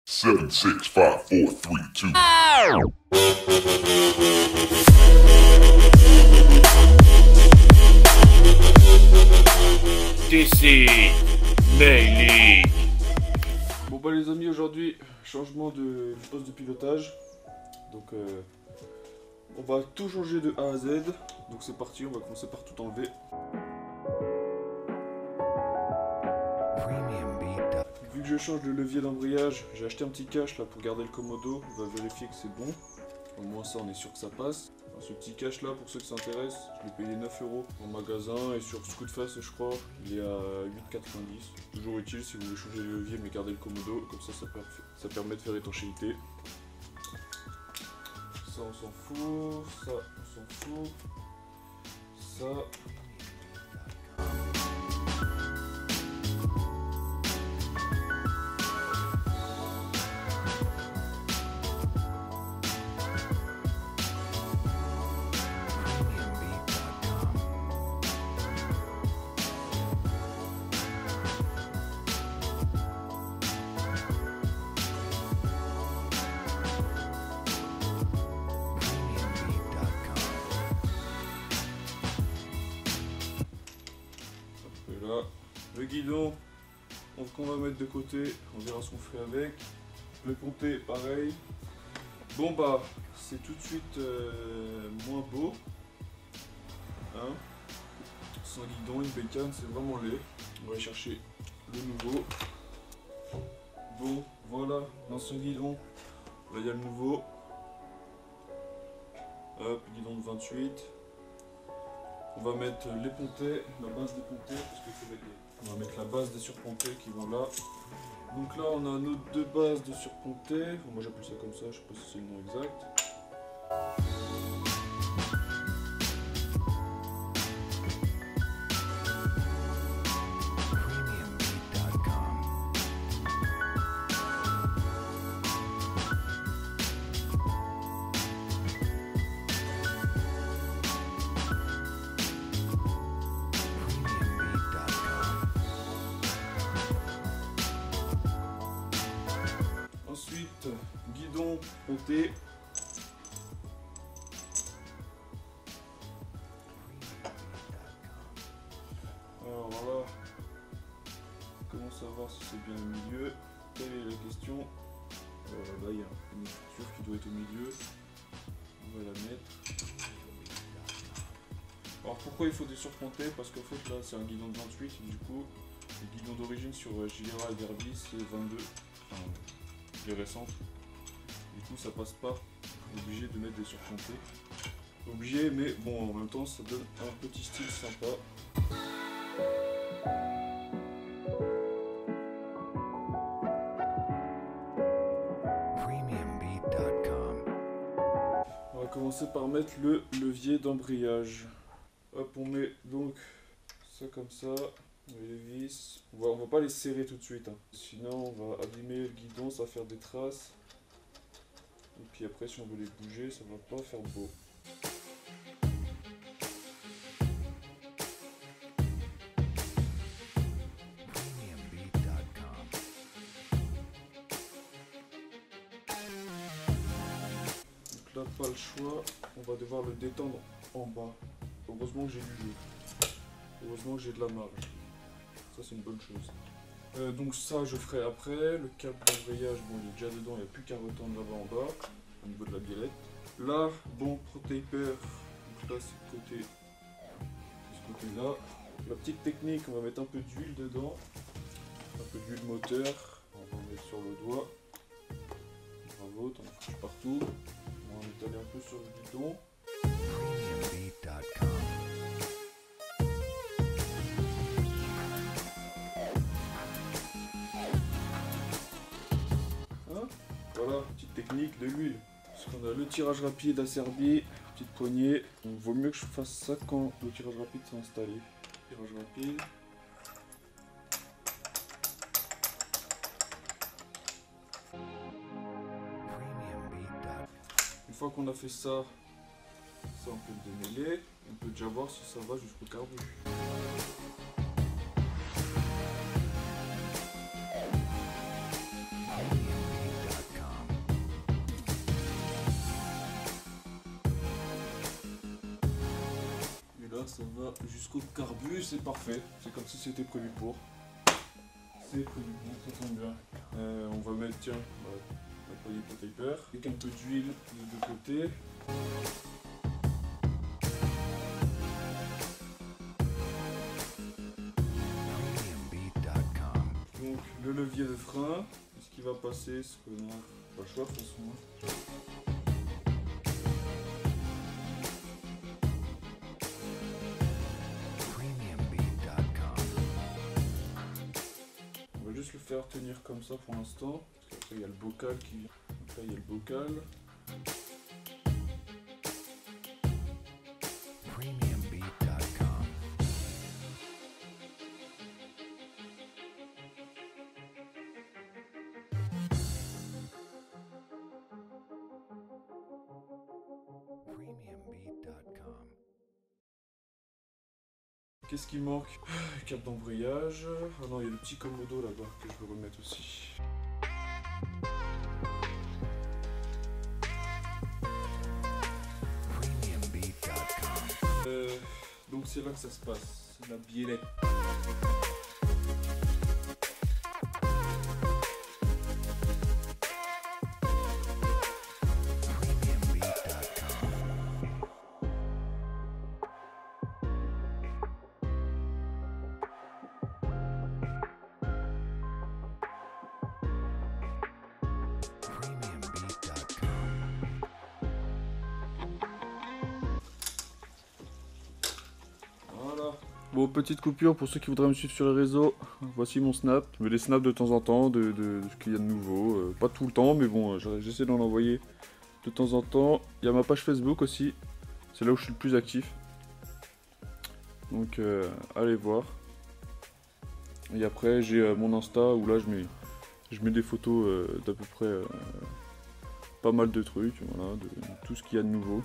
7, 6, 5, 4, 3, 2. DC Daily. Bon bah les amis, aujourd'hui changement de poste de pilotage. Donc on va tout changer de A à Z. Donc c'est parti, on va commencer par tout enlever. Vu que je change le levier d'embrayage, j'ai acheté un petit cache là pour garder le commodo. On va vérifier que c'est bon. Au moins ça, on est sûr que ça passe. Alors, ce petit cache là, pour ceux qui s'intéressent, je l'ai payé 9 € en magasin et sur Scootfast je crois, il est à 8,90 €. Toujours utile si vous voulez changer le levier mais garder le commodo, comme ça ça permet de faire étanchéité. Ça on s'en fout, ça on s'en fout, ça... Là, le guidon, on va mettre de côté, on verra ce qu'on fait avec. Le ponté, pareil. Bon bah, c'est tout de suite moins beau. Hein, sans guidon, une bécane, c'est vraiment laid. On va aller chercher le nouveau. Bon, voilà, l'ancien guidon. Là, il y a le nouveau. Hop, guidon de 28. On va mettre les pontés, la base des pontés, parce qu'il faut mettre on va mettre la base des surpontés qui vont là. Donc là on a nos deux bases de surpontés. Moi j'appelle ça comme ça, je sais pas si c'est le nom exact. Ensuite, guidon, ponté. Alors là, on commence à voir si c'est bien au milieu. Quelle est la question? Là, il y a une structure qui doit être au milieu. On va la mettre. Alors pourquoi il faut des surpontés? Parce qu'en fait là c'est un guidon de 28 et du coup le guidon d'origine sur Gilera et Derby c'est 22. Enfin, les récentes. Du coup ça passe pas, on est obligé de mettre des surpontés. Obligé, mais bon en même temps ça donne un petit style sympa. On va commencer par mettre le levier d'embrayage. Hop, on met donc ça comme ça. Les vis, on va pas les serrer tout de suite, hein. Sinon on va abîmer le guidon, ça va faire des traces. Et puis après si on veut les bouger, ça va pas faire beau. Donc là pas le choix, on va devoir le détendre en bas. Heureusement que j'ai du jeu. Heureusement que j'ai de la marge. Ça c'est une bonne chose. Donc ça je ferai après. Le câble d'embrayage, bon il est déjà dedans, il n'y a plus qu'à retendre là-bas en bas, au niveau de la biellette. Là, bon, ProTaper, donc là c'est de ce côté-là. La petite technique, on va mettre un peu d'huile dedans, un peu d'huile moteur, on va en mettre sur le doigt. Bravo, t'en touches partout. On va en étaler un peu sur le guidon. Voilà, petite technique de l'huile. Parce qu'on a le tirage rapide asserbi, petite poignée. Donc vaut mieux que je fasse ça quand le tirage rapide s'est installé. Tirage rapide. Une fois qu'on a fait ça, on peut le démêler. On peut déjà voir si ça va jusqu'au carbu. ça va jusqu'au carbu, c'est parfait. C'est comme si c'était prévu pour. C'est prévu pour, ça tombe bien. On va mettre, tiens, on va nettoyer le taper. Avec un peu d'huile des deux côtés. Donc le levier de frein, ce qui va passer, ce qu'on a pas le choix de toute façon. On va juste le faire tenir comme ça pour l'instant, parce qu'après il y a le bocal qui... Donc là il y a le bocal. Qu'est-ce qui manque? Cap d'embrayage. Ah non, il y a le petit commodo là-bas que je veux remettre aussi. Donc c'est là que ça se passe, la biellette. Bon, petite coupure pour ceux qui voudraient me suivre sur les réseaux. Voici mon snap. Je mets des snaps de temps en temps de ce qu'il y a de nouveau. Pas tout le temps, mais bon, j'essaie d'en envoyer de temps en temps. Il y a ma page Facebook aussi. C'est là où je suis le plus actif. Donc, allez voir. Et après, j'ai mon Insta où là, je mets des photos d'à peu près pas mal de trucs. Voilà, de tout ce qu'il y a de nouveau.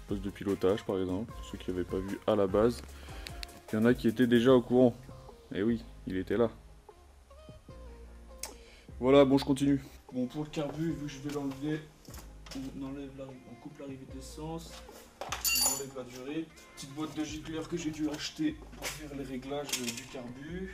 Poste de pilotage par exemple, pour ceux qui n'avaient pas vu à la base. Il y en a qui étaient déjà au courant. Et oui, il était là. Voilà, bon je continue. Bon pour le carbu, vu que je vais l'enlever, on coupe l'arrivée d'essence, on enlève la durée. Petite boîte de gicleur que j'ai dû acheter pour faire les réglages du carbu.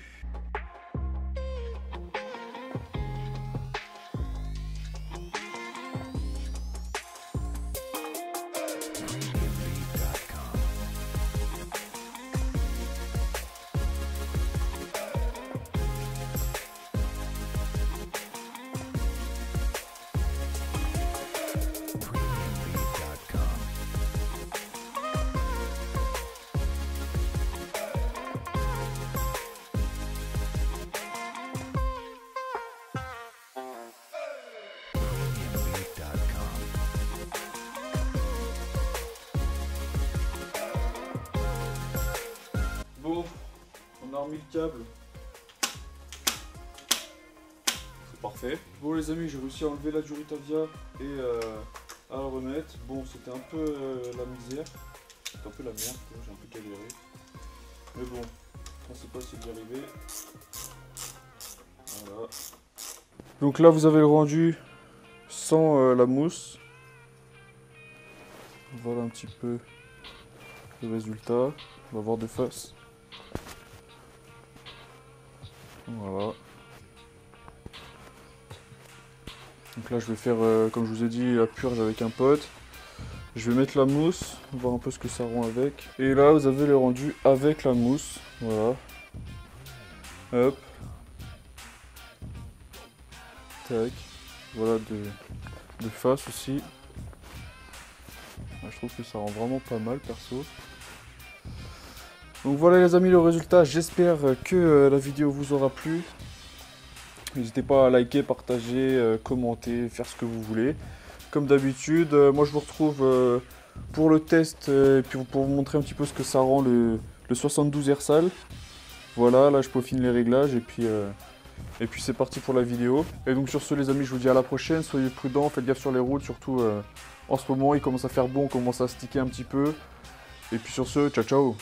Bon, on a remis le câble. C'est parfait. Bon les amis, j'ai réussi à enlever la Duritavia et à la remettre. Bon, c'était un peu la misère. C'était un peu la merde, j'ai un peu galéré. Mais bon, le principal c'est d'y arriver. Voilà. Donc là vous avez le rendu sans la mousse. Voilà un petit peu le résultat. On va voir de face. Voilà. Donc là je vais faire, comme je vous ai dit, la purge avec un pote. Je vais mettre la mousse, voir un peu ce que ça rend avec. Et là vous avez le rendu avec la mousse. Voilà. Hop. Tac. Voilà de face aussi. Je trouve que ça rend vraiment pas mal perso. Donc voilà les amis le résultat, j'espère que la vidéo vous aura plu. N'hésitez pas à liker, partager, commenter, faire ce que vous voulez. Comme d'habitude, moi je vous retrouve pour le test et puis pour vous montrer un petit peu ce que ça rend le 72 Airsal. Voilà, là je peaufine les réglages et puis c'est parti pour la vidéo. Et donc sur ce les amis, je vous dis à la prochaine, soyez prudents, faites gaffe sur les routes, surtout en ce moment il commence à faire bon, on commence à sticker un petit peu. Et puis sur ce, ciao ciao.